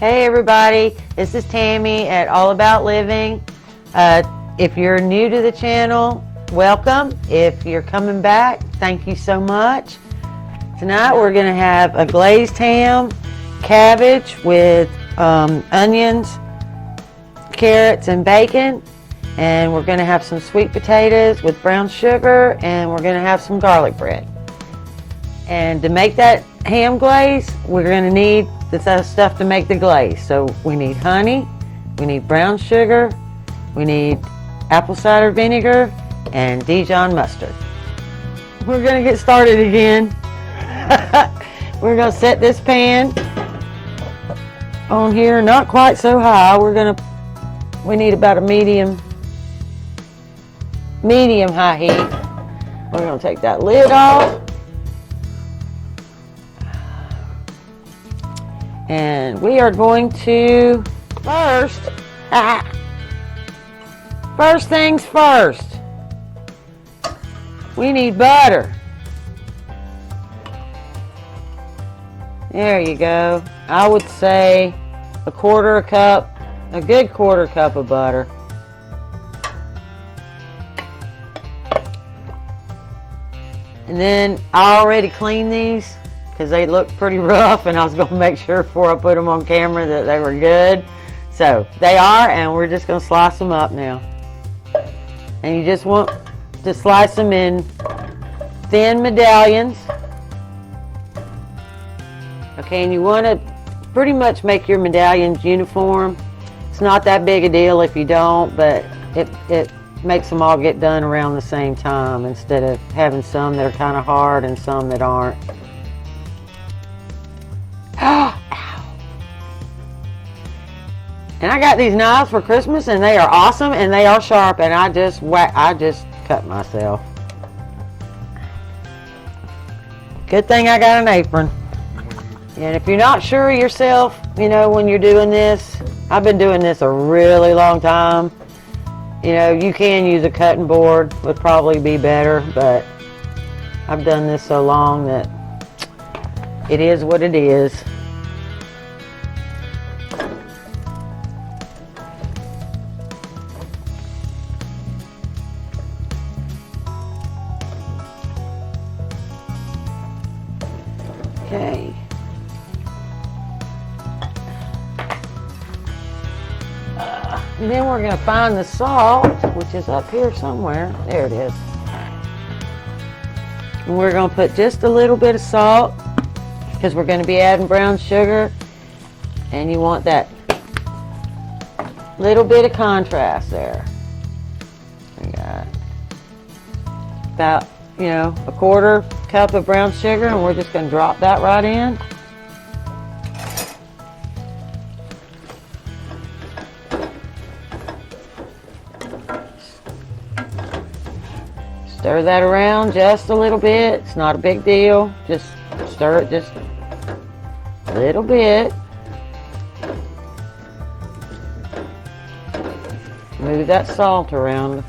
Hey everybody, this is Tammy at All About Living. If you're new to the channel, welcome. If you're coming back, thank you so much. Tonight we're going to have a glazed ham, cabbage with onions, carrots, and bacon. And we're going to have some sweet potatoes with brown sugar, and we're going to have some garlic bread. And to make that ham glaze, we're going to need the stuff to make the glaze. So we need honey, we need brown sugar, we need apple cider vinegar, and Dijon mustard. We're going to get started again. We're going to set this pan on here, not quite so high. We need about a medium high heat. We're going to take that lid off. And we are going to first things first, we need butter. There you go. I would say a good quarter cup of butter. And then I already cleaned these because they look pretty rough, and I was going to make sure before I put them on camera that they were good. So they are, and we're just going to slice them up now. And you just want to slice them in thin medallions. Okay, and you want to pretty much make your medallions uniform. It's not that big a deal if you don't, but it makes them all get done around the same time instead of having some that are kind of hard and some that aren't. Ow. And I got these knives for Christmas, and they are awesome, and they are sharp, and I just cut myself. Good thing I got an apron. And if you're not sure of yourself, when you're doing this, I've been doing this a really long time. You can use a cutting board, would probably be better, but I've done this so long that it is what it is. Okay. And then we're going to find the salt, which is up here somewhere. There it is. And we're going to put just a little bit of salt because we're going to be adding brown sugar, and you want that little bit of contrast there. We got about, a quarter cup of brown sugar, and we're just going to drop that right in. Stir that around just a little bit. It's not a big deal. Just stir it just a little bit. Move that salt around.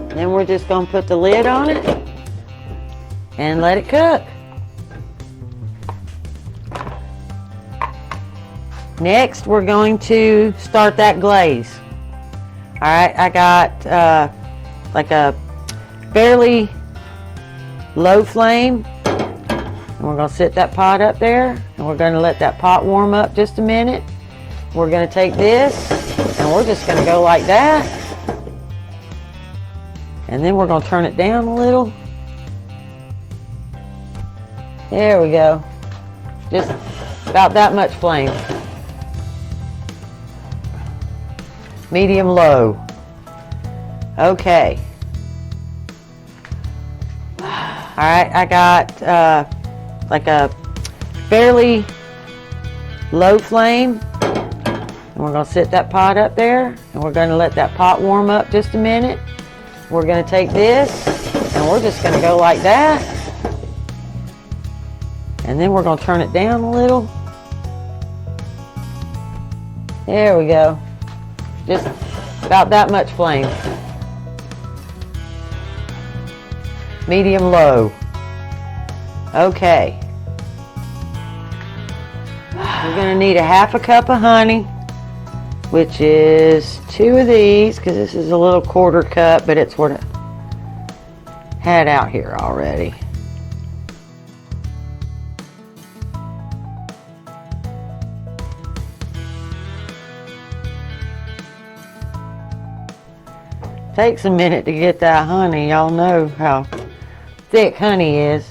Then we're just going to put the lid on it and let it cook. Next, we're going to start that glaze. All right, I got like a fairly low flame. And we're going to set that pot up there, and we're going to let that pot warm up just a minute. We're going to take this, and we're just going to go like that. And then we're going to turn it down a little. There we go. Just about that much flame. Medium low. Okay. Alright, I got like a fairly low flame. And we're going to set that pot up there, and we're going to let that pot warm up just a minute. We're going to take this, and we're just going to go like that. And then we're going to turn it down a little. There we go. Just about that much flame. medium low. Okay. We're gonna need a half a cup of honey, which is 2 of these, because this is a little 1/4 cup, but it's what I had out here already. Takes a minute to get that honey. Y'all know how thick honey is.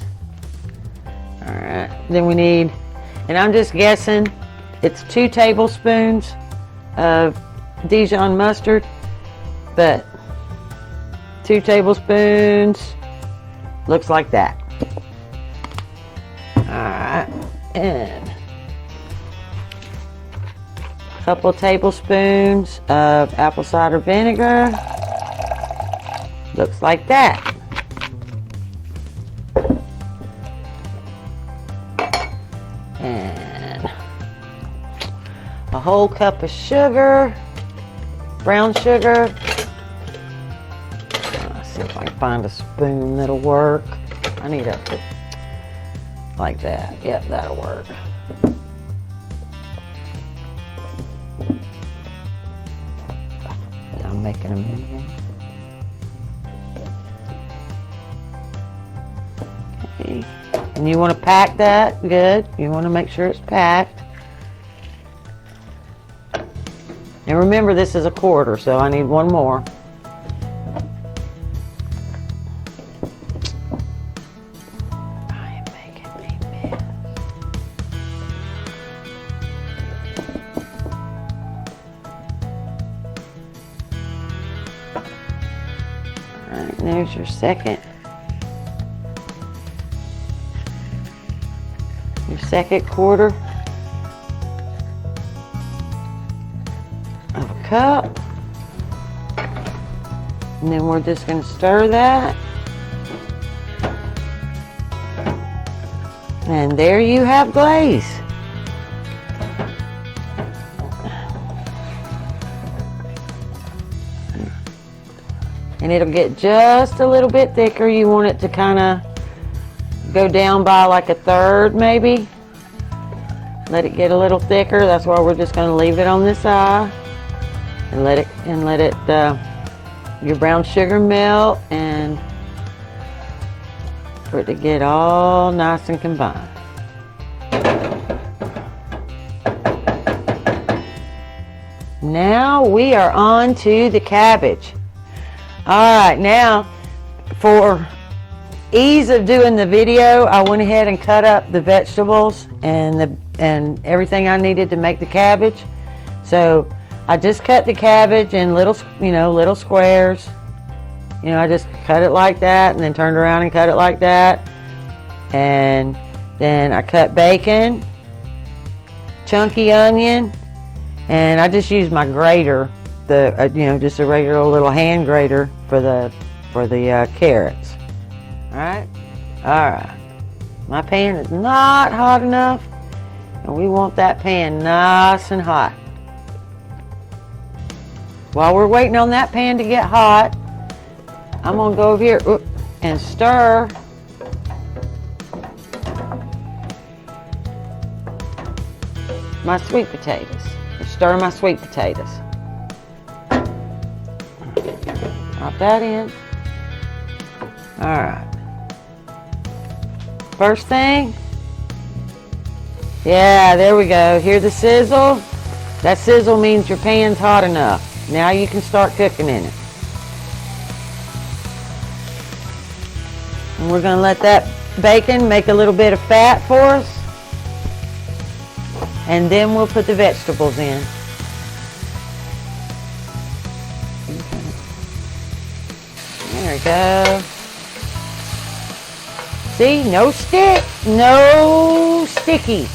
Alright, then we need, and I'm just guessing, it's 2 tablespoons of Dijon mustard, but 2 tablespoons looks like that. Alright, and a couple tablespoons of apple cider vinegar. Looks like that. And a whole cup of sugar, brown sugar. Let's see if I can find a spoon that'll work. I need a, like that. Yep, that'll work. I'm making a million. Okay. And you want to pack that good. You want to make sure it's packed. And remember, this is a 1/4, so I need 1 more. I am making a mess. All right, there's your second. Your second 1/4 of a cup. And then we're just going to stir that. And there you have glaze. And it'll get just a little bit thicker. You want it to kind of go down by like a 1/3 maybe. Let it get a little thicker. That's why we're just going to leave it on this side and let it your brown sugar melt and for it to get all nice and combined. Now we are on to the cabbage. All right, now for ease of doing the video, I went ahead and cut up the vegetables and everything I needed to make the cabbage. So I just cut the cabbage in little squares. I just cut it like that and then turned around and cut it like that. And then I cut bacon, chunky onion, and I just used my grater, just a regular little hand grater for the carrots. All right. My pan is not hot enough, and we want that pan nice and hot. While we're waiting on that pan to get hot, I'm gonna go over here and stir my sweet potatoes. Stir my sweet potatoes. Drop that in. All right. First thing, yeah, there we go. Hear the sizzle? That sizzle means your pan's hot enough. Now you can start cooking in it. And we're going to let that bacon make a little bit of fat for us. And then we'll put the vegetables in. There we go. See, no sticky.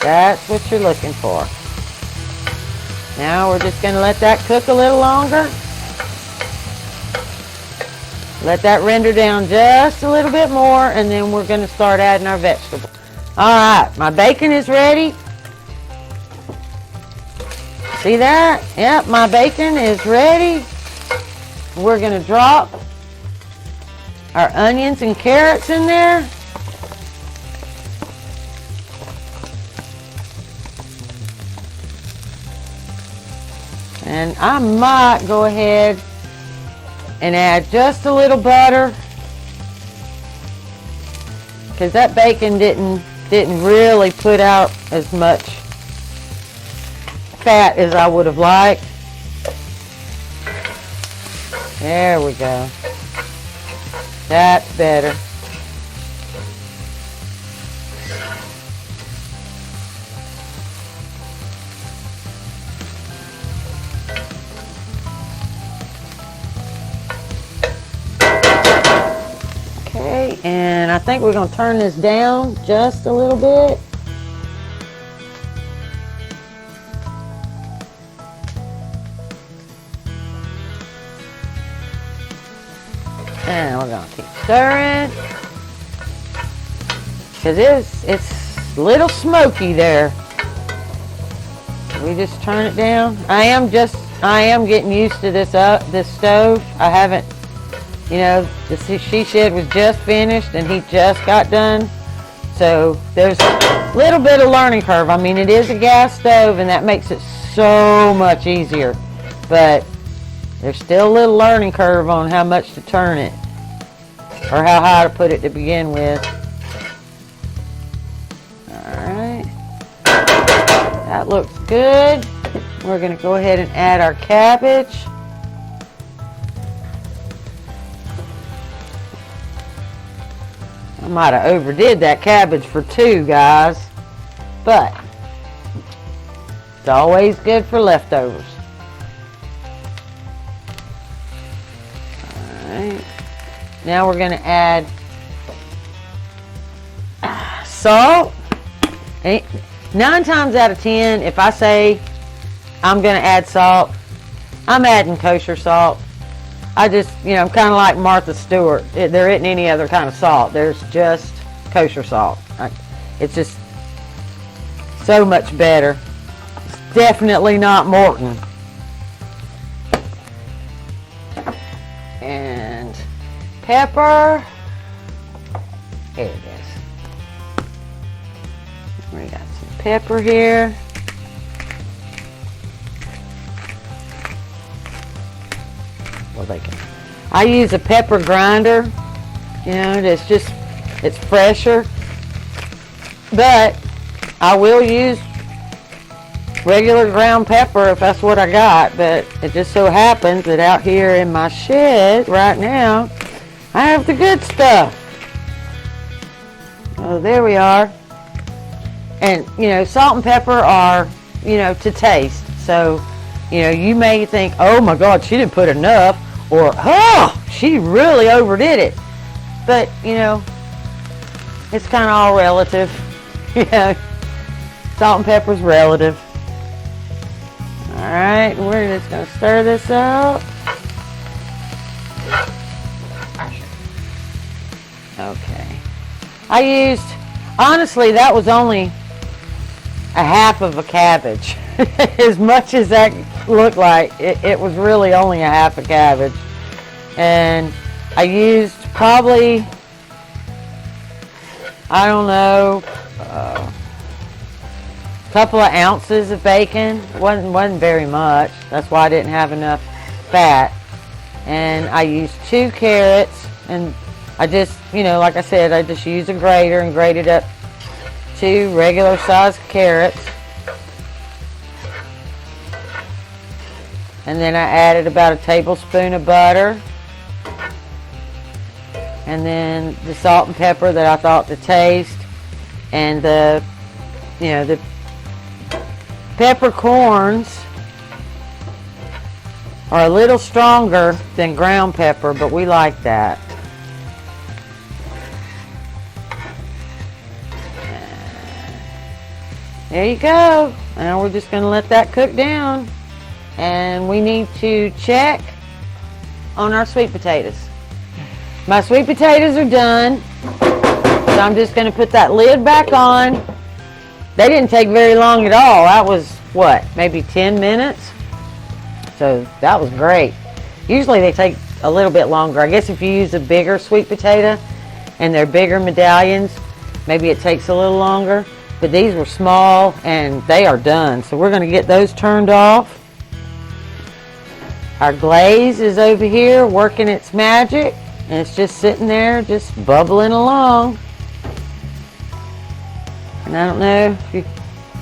That's what you're looking for. Now we're just going to let that cook a little longer. Let that render down just a little bit more, and then we're going to start adding our vegetables. All right, my bacon is ready. See that? Yep, my bacon is ready. We're going to drop our onions and carrots in there. And I might go ahead and add just a little butter, because that bacon didn't really put out as much fat as I would have liked. There we go. That's better. Okay, and I think we're going to turn this down just a little bit. And we're going to keep stirring, because it's a little smoky there. We just turn it down. I am getting used to this stove. I haven't, you know, the she shed was just finished and he just got done. So there's a little bit of learning curve. I mean, it is a gas stove and that makes it so much easier. But there's still a little learning curve on how much to turn it, or how high to put it to begin with. Alright. That looks good. We're going to go ahead and add our cabbage. I might have overdid that cabbage for 2, guys. But it's always good for leftovers. Alright. Now we're going to add salt. 9 times out of 10, if I say I'm going to add salt, I'm adding kosher salt. I just, you know, I'm kind of like Martha Stewart. There isn't any other kind of salt. There's just kosher salt. It's just so much better. It's definitely not Morton. And pepper. Here it is. We got some pepper here. I use a pepper grinder. You know, it's fresher. But I will use regular ground pepper if that's what I got. But it just so happens that out here in my shed right now, I have the good stuff. Oh, there we are. And, you know, salt and pepper are, you know, to taste. So, you know, you may think, oh my God, she didn't put enough. Or, oh, she really overdid it. But, you know, it's kind of all relative. You know, salt and pepper's relative. Alright, we're just going to stir this out. Okay. I used, honestly, that was only a half of a cabbage. As much as that looked like, it was really only a half a cabbage. And I used probably, I don't know, a couple of ounces of bacon. Wasn't very much. That's why I didn't have enough fat. And I used 2 carrots, and I just, you know, like I said, I just used a grater and grated up 2 regular sized carrots. And then I added about a tablespoon of butter. And then the salt and pepper that I thought to taste. And the, you know, the peppercorns are a little stronger than ground pepper, but we like that. There you go. Now we're just going to let that cook down. And we need to check on our sweet potatoes. My sweet potatoes are done. So I'm just going to put that lid back on. They didn't take very long at all. That was, what, maybe 10 minutes? So that was great. Usually they take a little bit longer. I guess if you use a bigger sweet potato and they're bigger medallions, maybe it takes a little longer. But these were small and they are done. So we're going to get those turned off. Our glaze is over here working its magic. And it's just sitting there, just bubbling along. And I don't know if you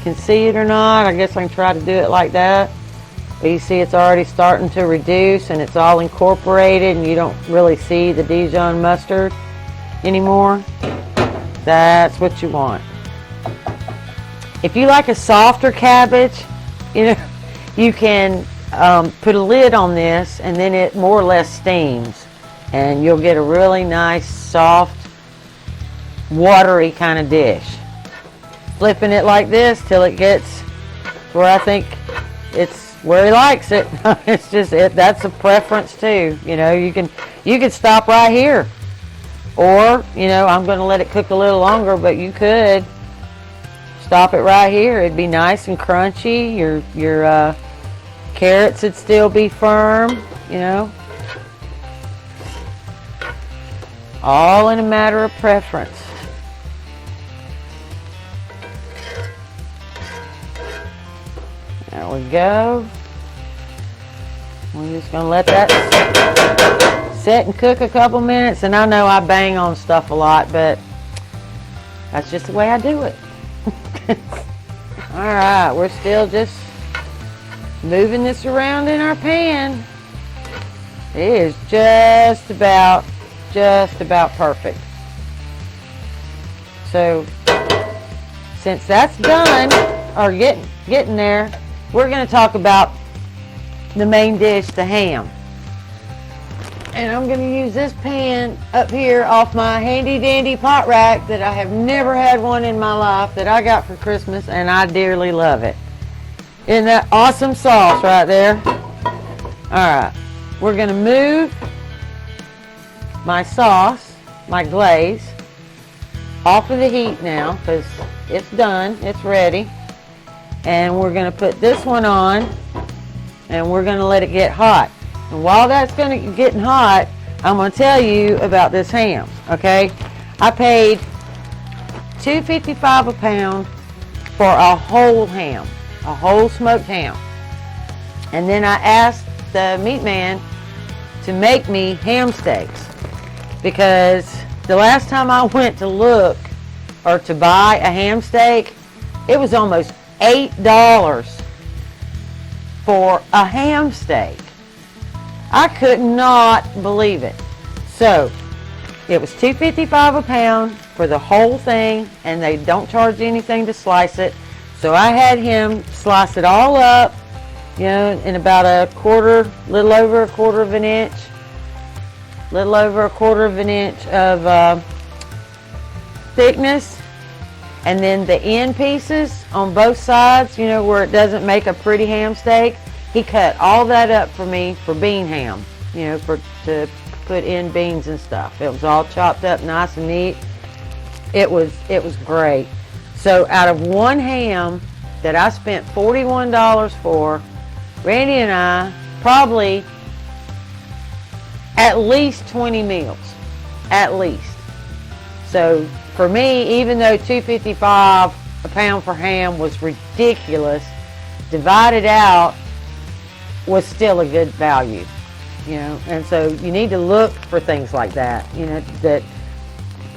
can see it or not. I guess I can try to do it like that. But you see it's already starting to reduce and it's all incorporated and you don't really see the Dijon mustard anymore. That's what you want. If you like a softer cabbage, you can put a lid on this and then it more or less steams. And you'll get a really nice, soft, watery kind of dish. Flipping it like this till it gets where I think it's where he likes it. It's just that's a preference too. You can stop right here, or I'm going to let it cook a little longer, but you could stop it right here. It'd be nice and crunchy. Your carrots would still be firm. All in a matter of preference. There we go. We're just going to let that sit and cook a couple minutes. And I know I bang on stuff a lot, but that's just the way I do it. Alright, we're still just moving this around in our pan. It is just about perfect. So since that's done, or getting there, we're going to talk about the main dish, the ham. And I'm going to use this pan up here off my handy dandy pot rack that I have never had one in my life, that I got for Christmas, and I dearly love it. Isn't that awesome sauce right there? Alright, we're going to move my sauce, my glaze, off of the heat now because it's done, it's ready. And we're going to put this one on and we're going to let it get hot. And while that's going to getting hot, I'm going to tell you about this ham, okay? I paid $2.55 a pound for a whole ham, a whole smoked ham. And then I asked the meat man to make me ham steaks, because the last time I went to look or to buy a ham steak, it was almost $8 for a ham steak. I could not believe it. So it was $2.55 a pound for the whole thing, and they don't charge anything to slice it. So I had him slice it all up, in about little over a quarter of an inch of thickness. And then the end pieces on both sides, where it doesn't make a pretty ham steak, he cut all that up for me for bean ham, to put in beans and stuff. It was all chopped up nice and neat. It was great. So out of one ham that I spent $41 for, Randy and I probably at least 20 meals, at least. So for me, even though $2.55 a pound for ham was ridiculous, divided out was still a good value, and so you need to look for things like that,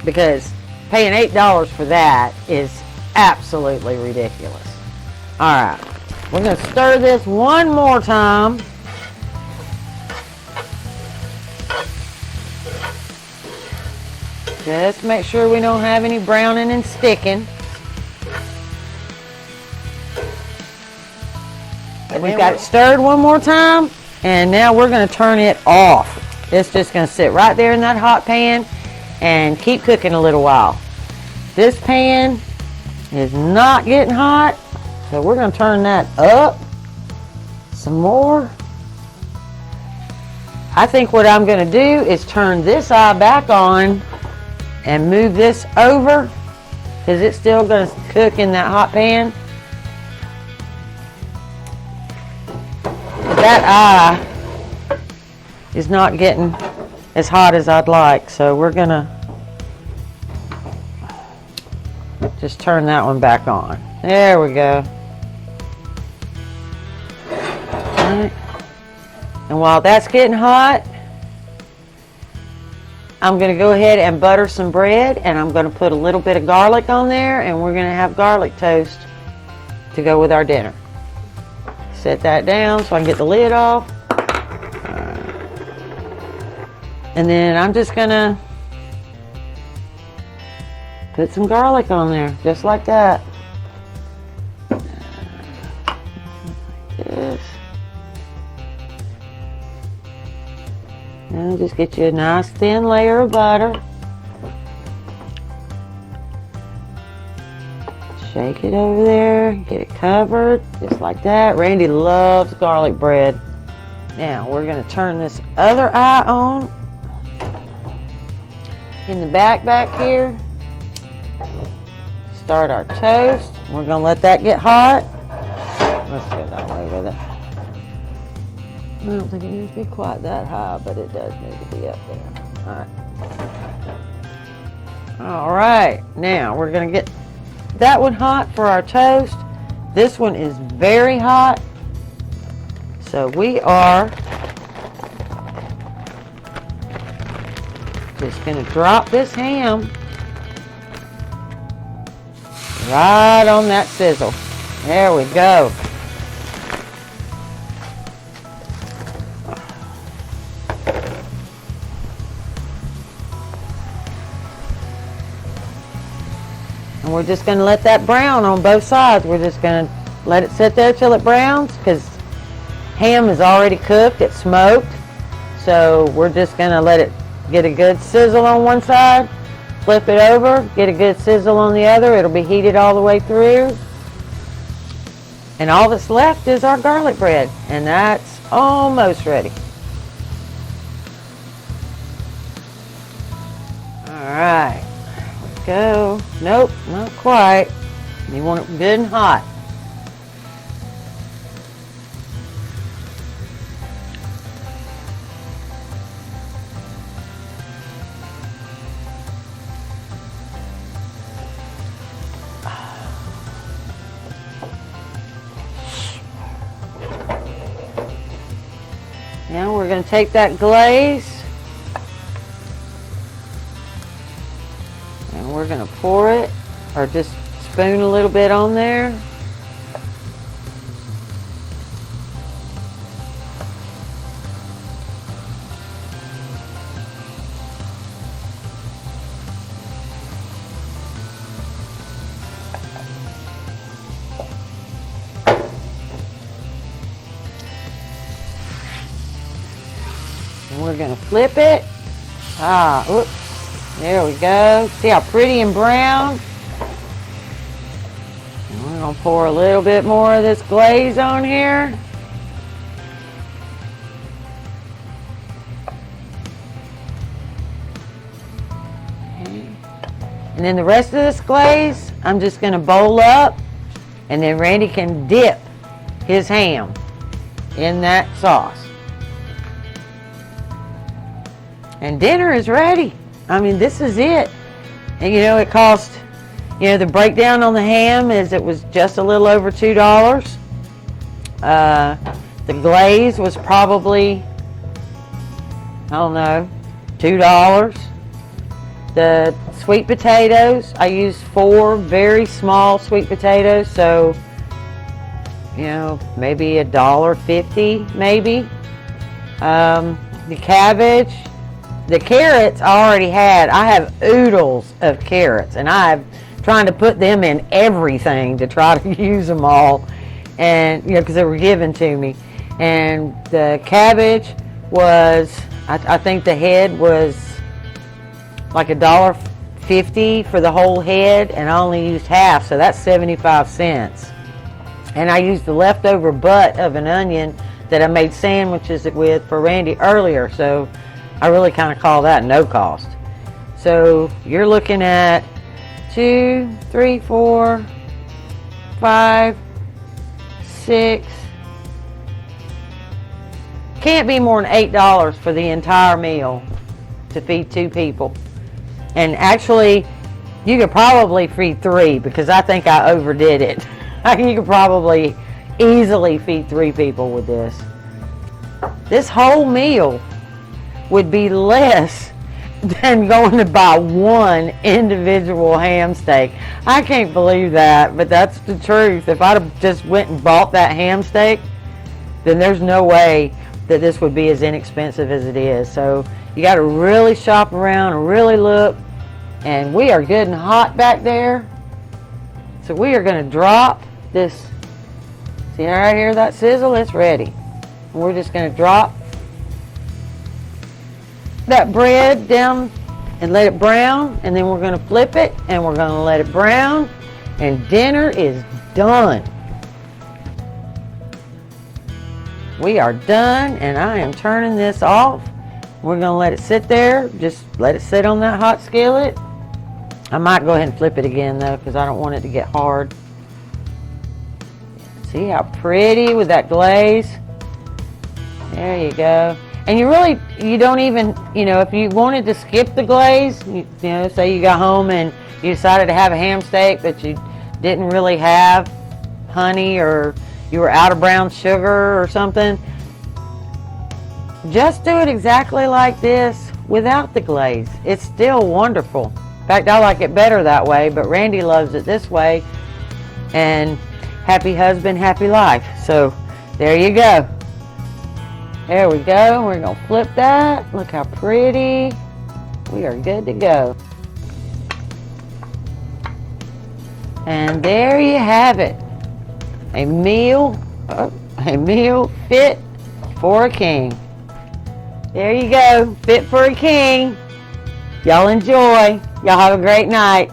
because paying $8 for that is absolutely ridiculous. All right, we're going to stir this one more time. Just make sure we don't have any browning and sticking. And we've got it stirred one more time, and now we're going to turn it off. It's just going to sit right there in that hot pan and keep cooking a little while. This pan is not getting hot, so we're going to turn that up some more. I think what I'm going to do is turn this eye back on and move this over, because it's still going to cook in that hot pan. That eye, is not getting as hot as I'd like, so we're gonna just turn that one back on. There we go. Alright. And while that's getting hot, I'm going to go ahead and butter some bread, and I'm going to put a little bit of garlic on there, and we're going to have garlic toast to go with our dinner. Set that down so I can get the lid off. And then I'm just going to put some garlic on there, just like that. Like this. And just get you a nice thin layer of butter. Shake it over there, get it covered, just like that. Randy loves garlic bread. Now we're going to turn this other eye on. In the back here, start our toast. We're going to let that get hot. Let's go that way with it. I don't think it needs to be quite that high, but it does need to be up there. All right, now we're going to get that one hot for our toast. This one is very hot, so we are just going to drop this ham right on that sizzle. There we go. And we're just going to let that brown on both sides. We're just going to let it sit there till it browns, because ham is already cooked, it's smoked. So we're just going to let it get a good sizzle on one side, flip it over, get a good sizzle on the other. It'll be heated all the way through. And all that's left is our garlic bread, and that's almost ready. All right. Go. Nope, not quite. You want it good and hot. Now we're going to take that glaze, and we're going to pour it, or just spoon a little bit on there. And we're going to flip it. Oops. There we go. See how pretty and brown? And we're going to pour a little bit more of this glaze on here. Okay. And then the rest of this glaze, I'm just going to bowl up, and then Randy can dip his ham in that sauce. And dinner is ready. I mean, this is it. And you know, it cost, you know, the breakdown on the ham is it was just a little over $2. The glaze was probably, I don't know, $2. The sweet potatoes, I used 4 very small sweet potatoes, so, you know, maybe $1.50 maybe. The cabbage, the carrots I already had. I have oodles of carrots, and I'm trying to put them in everything to try to use them all, and you know, because they were given to me. And the cabbage was, I think the head was like $1.50 for the whole head, and I only used half, so that's 75 cents. And I used the leftover butt of an onion that I made sandwiches with for Randy earlier, so I really kind of call that no cost. So you're looking at 2, 3, 4, 5, 6, can't be more than $8 for the entire meal to feed 2 people. And actually, you could probably feed 3 because I think I overdid it. You could probably easily feed 3 people with this. This whole meal would be less than going to buy 1 individual ham steak. I can't believe that, but that's the truth. If I'd have just went and bought that ham steak, then there's no way that this would be as inexpensive as it is. So you got to really shop around and really look. And we are good and hot back there. So we are going to drop this. See right here, that sizzle? It's ready. And we're just going to drop that bread down and let it brown, and then we're going to flip it and we're going to let it brown, and dinner is done. We are done, and I am turning this off. We're going to let it sit there. Just let it sit on that hot skillet. I might go ahead and flip it again though, because I don't want it to get hard. See how pretty with that glaze? There you go. And you don't even, if you wanted to skip the glaze, say you got home and you decided to have a ham steak, but you didn't really have honey, or you were out of brown sugar or something, just do it exactly like this without the glaze. It's still wonderful. In fact, I like it better that way, but Randy loves it this way. And happy husband, happy life. So there you go. There we go. We're going to flip that. Look how pretty. We are good to go. And there you have it. A meal fit for a king. There you go. Fit for a king. Y'all enjoy. Y'all have a great night.